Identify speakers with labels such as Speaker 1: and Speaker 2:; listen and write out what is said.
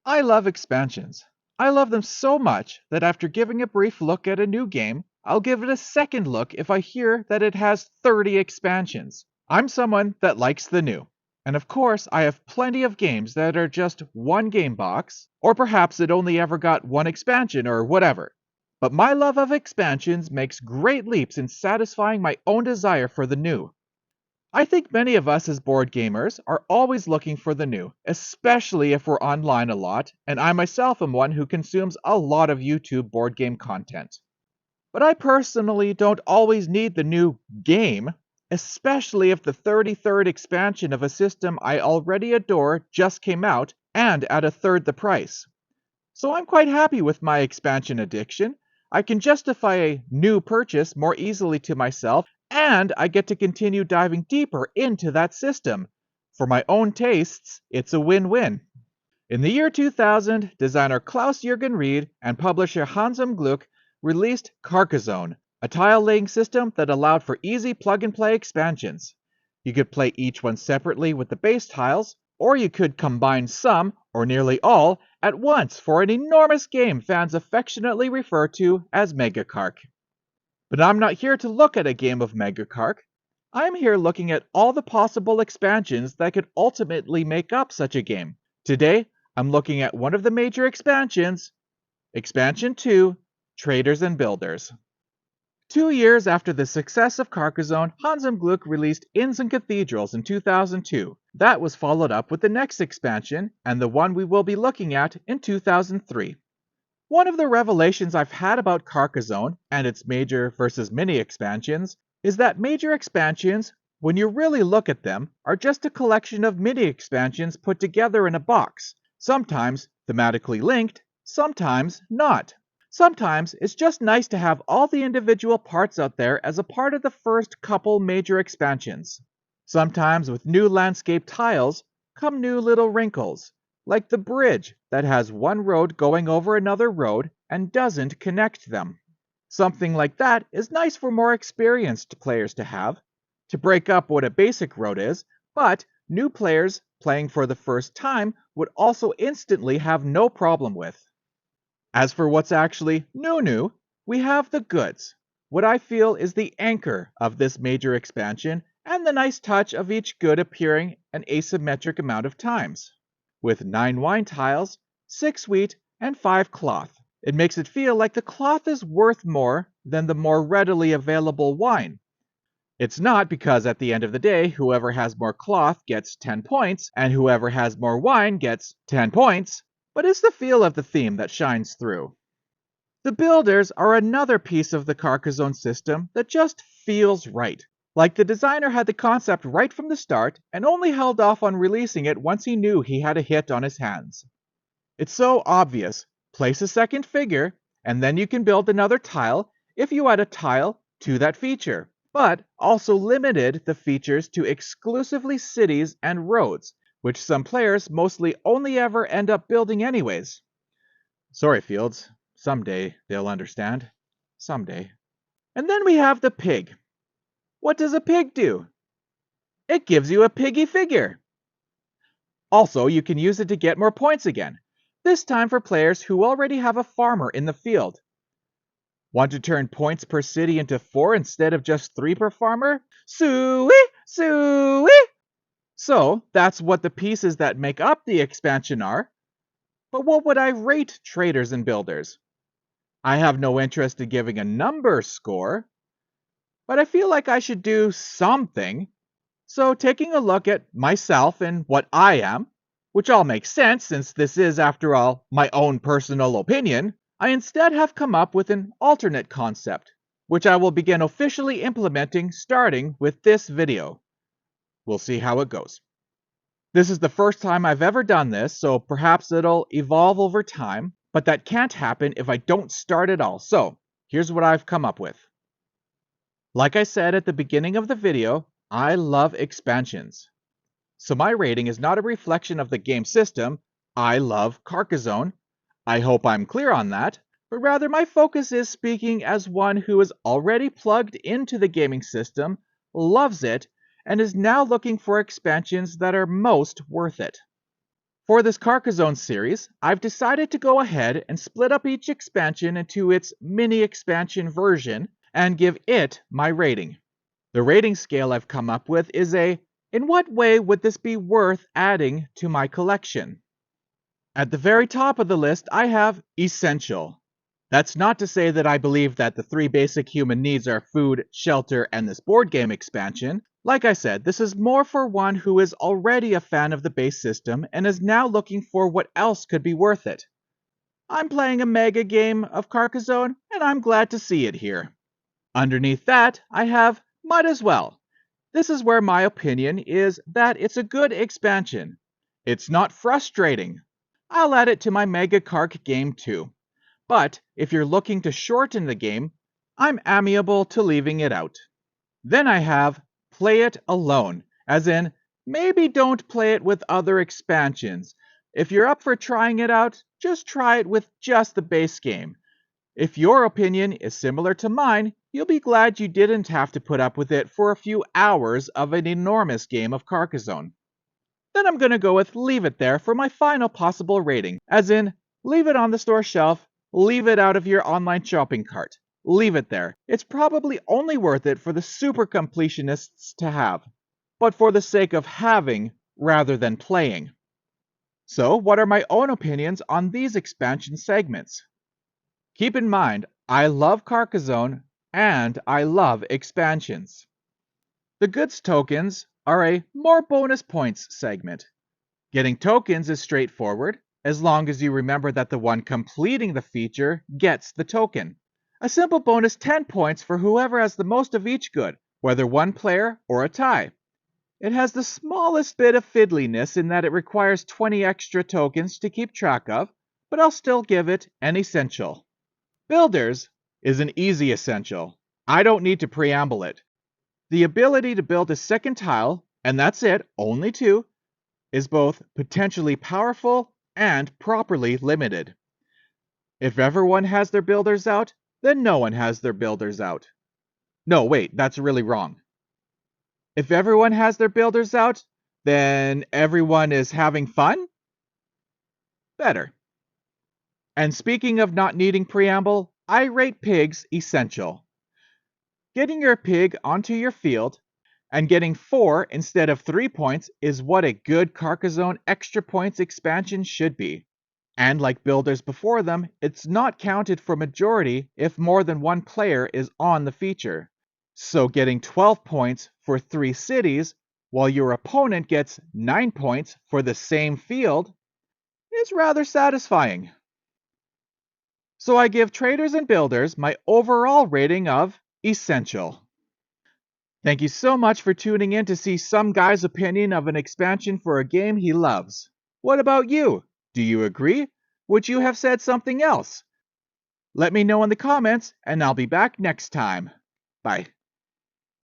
Speaker 1: I love expansions. I love them so much that after giving a brief look at a new game, I'll give it a second look if I hear that it has 30 expansions. I'm someone that likes the new. And of course, I have plenty of games that are just one game box, or perhaps it only ever got one expansion or whatever. But my love of expansions makes great leaps in satisfying my own desire for the new. I think many of us as board gamers are always looking for the new, especially if we're online a lot, and I myself am one who consumes a lot of YouTube board game content. But I personally don't always need the new game, especially if the 33rd expansion of a system I already adore just came out and at a third the price. So I'm quite happy with my expansion addiction. I can justify a new purchase more easily to myself, and I get to continue diving deeper into that system. For my own tastes, it's a win-win. In the year 2000, designer Klaus-Jürgen Ried and publisher Hans im Glück released Carcassonne, a tile-laying system that allowed for easy plug-and-play expansions. You could play each one separately with the base tiles, or you could combine some, or nearly all, at once for an enormous game fans affectionately refer to as Mega Carc. But I'm not here to look at a game of Mega Carc. I'm here looking at all the possible expansions that could ultimately make up such a game. Today, I'm looking at one of the major expansions, Expansion 2, Traders and Builders. 2 years after the success of Carcassonne, Hans im Glück released Inns and Cathedrals in 2002. That was followed up with the next expansion, and the one we will be looking at in 2003. One of the revelations I've had about Carcassonne and its major versus mini expansions is that major expansions, when you really look at them, are just a collection of mini expansions put together in a box, sometimes thematically linked, sometimes not. Sometimes it's just nice to have all the individual parts out there as a part of the first couple major expansions. Sometimes with new landscape tiles come new little wrinkles, like the bridge that has one road going over another road and doesn't connect them. Something like that is nice for more experienced players to have, to break up what a basic road is, but new players playing for the first time would also instantly have no problem with. As for what's actually new, we have the goods, what I feel is the anchor of this major expansion, and the nice touch of each good appearing an asymmetric amount of times. With 9 wine tiles, 6 wheat, and 5 cloth. It makes it feel like the cloth is worth more than the more readily available wine. It's not because at the end of the day, whoever has more cloth gets 10 points, and whoever has more wine gets 10 points, but it's the feel of the theme that shines through. The builders are another piece of the Carcassonne system that just feels right. Like the designer had the concept right from the start and only held off on releasing it once he knew he had a hit on his hands. It's so obvious. Place a second figure, and then you can build another tile if you add a tile to that feature, but also limited the features to exclusively cities and roads, which some players mostly only ever end up building anyways. Sorry, Fields. Someday they'll understand. Someday. And then we have the pig. What does a pig do? It gives you a piggy figure. Also, you can use it to get more points again, this time for players who already have a farmer in the field. Want to turn points per city into 4 instead of just 3 per farmer? Suey! Suey! So, that's what the pieces that make up the expansion are. But what would I rate Traders and Builders? I have no interest in giving a number score, but I feel like I should do something. So taking a look at myself and what I am, which all makes sense since this is, after all, my own personal opinion, I instead have come up with an alternate concept, which I will begin officially implementing starting with this video. We'll see how it goes. This is the first time I've ever done this, so perhaps it'll evolve over time, but that can't happen if I don't start at all. So, here's what I've come up with. Like I said at the beginning of the video, I love expansions. So my rating is not a reflection of the game system. I love Carcassonne. I hope I'm clear on that, but rather my focus is speaking as one who is already plugged into the gaming system, loves it, and is now looking for expansions that are most worth it. For this Carcassonne series, I've decided to go ahead and split up each expansion into its mini expansion version and give it my rating. The rating scale I've come up with is in what way would this be worth adding to my collection? At the very top of the list, I have essential. That's not to say that I believe that the 3 basic human needs are food, shelter, and this board game expansion. Like I said, this is more for one who is already a fan of the base system and is now looking for what else could be worth it. I'm playing a mega game of Carcassonne, and I'm glad to see it here. Underneath that, I have might as well. This is where my opinion is that it's a good expansion. It's not frustrating. I'll add it to my Mega Carc game too. But if you're looking to shorten the game, I'm amiable to leaving it out. Then I have play it alone, as in maybe don't play it with other expansions. If you're up for trying it out, just try it with just the base game. If your opinion is similar to mine, you'll be glad you didn't have to put up with it for a few hours of an enormous game of Carcassonne. Then I'm going to go with leave it there for my final possible rating, as in leave it on the store shelf, leave it out of your online shopping cart. Leave it there. It's probably only worth it for the super completionists to have, but for the sake of having rather than playing. So, what are my own opinions on these expansion segments? Keep in mind, I love Carcassonne and I love expansions. The goods tokens are a more bonus points segment. Getting tokens is straightforward, as long as you remember that the one completing the feature gets the token. A simple bonus 10 points for whoever has the most of each good, whether one player or a tie. It has the smallest bit of fiddliness in that it requires 20 extra tokens to keep track of, but I'll still give it an essential. Builders is an easy essential. I don't need to preamble it. The ability to build a second tile, and that's it, only 2, is both potentially powerful and properly limited. If everyone has their builders out, then no one has their builders out. No, wait, that's really wrong. If everyone has their builders out, then everyone is having fun? Better. And speaking of not needing preamble, I rate pigs essential. Getting your pig onto your field and getting 4 instead of 3 points is what a good Carcassonne extra points expansion should be. And like builders before them, it's not counted for majority if more than one player is on the feature. So getting 12 points for 3 cities, while your opponent gets 9 points for the same field, is rather satisfying. So I give traders and builders my overall rating of essential. Thank you so much for tuning in to see some guy's opinion of an expansion for a game he loves. What about you? Do you agree? Would you have said something else? Let me know in the comments, and I'll be back next time. Bye.